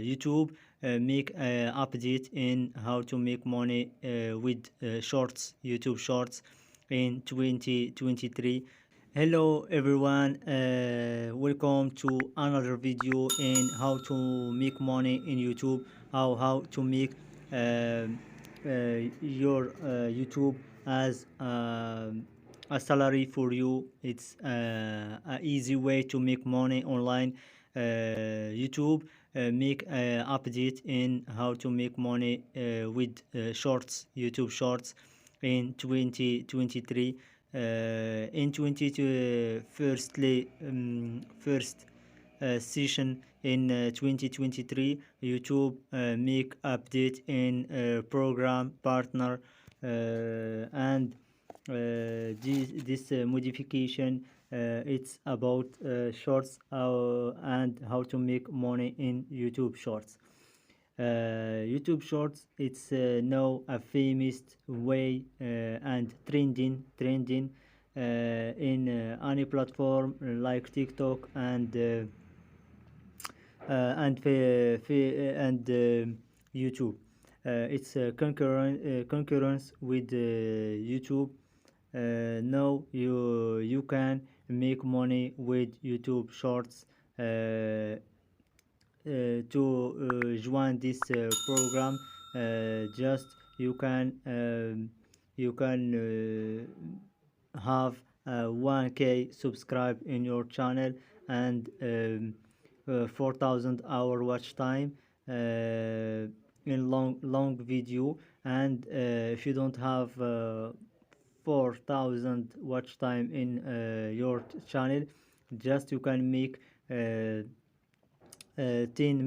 YouTube make update in how to make money with shorts, YouTube shorts in 2023. Hello everyone, welcome to another video in how to make money in YouTube, how to make your YouTube as a salary for you. It's a easy way to make money online. YouTube make update in how to make money with shorts, YouTube shorts in 2023. In first session in 2023, YouTube make update in program partner, and this modification it's about shorts and how to make money in YouTube shorts. YouTube shorts, it's now a famous way and trending in any platform like TikTok and YouTube. It's concurrence with YouTube. Now you can make money with YouTube shorts. To join this program, just you can have 1K subscribe in your channel and 4,000 hour watch time in long video. And if you don't have 4,000 watch time in your channel, just you can make 10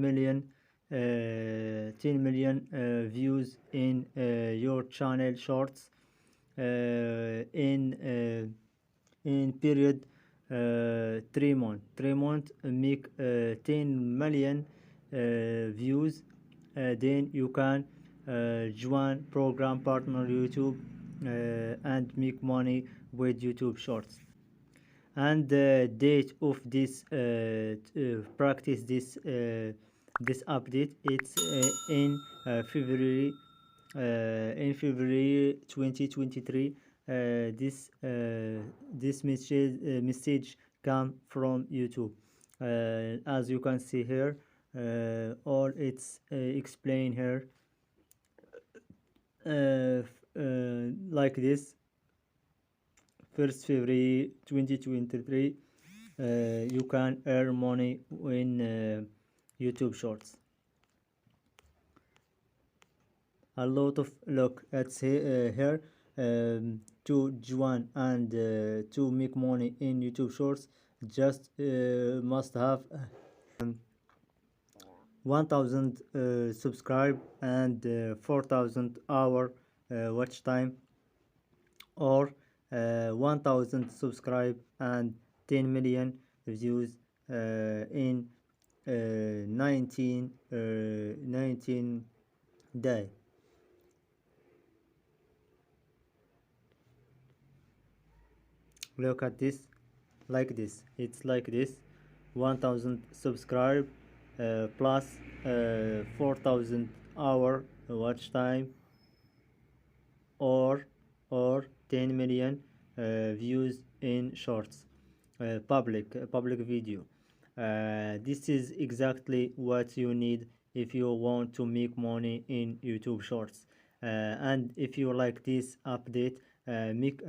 million views in your channel shorts in period 3 months make 10 million views. Then you can join program partner YouTube and make money with YouTube shorts. And the date of this practice this update, it's in February 2023. This message come from YouTube. As you can see here, or it's explained here like this. 1st February 2023, you can earn money in YouTube shorts. A lot of luck at here to join and to make money in YouTube shorts. Just must have 1,000 subscribe and 4,000 hour watch time, or 1,000 subscribe and 10 million views in 19 day. Look at this, like this. It's like this: 1,000 subscribe plus 4,000 hour watch time, or 10 million views in shorts, public video. This is exactly what you need if you want to make money in YouTube shorts. And if you like this update, make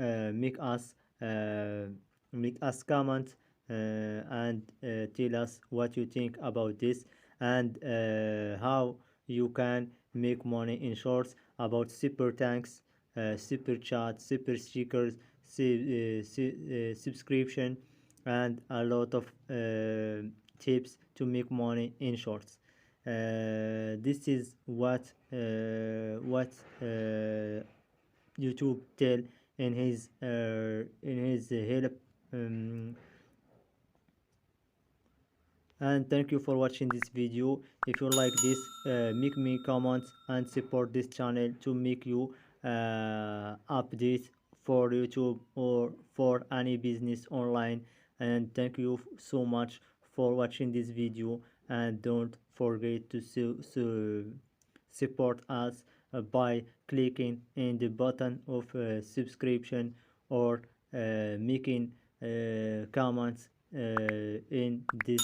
us comment and tell us what you think about this, and how you can make money in shorts, about super thanks, super chat, super stickers, subscription, and a lot of tips to make money in shorts. This is what YouTube tell in his help. And thank you for watching this video. If you like this, make me comments and support this channel to make you update for YouTube or for any business online. And thank you so much for watching this video, and don't forget to support us by clicking in the button of subscription or making comments in this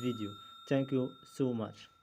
video. Thank you so much.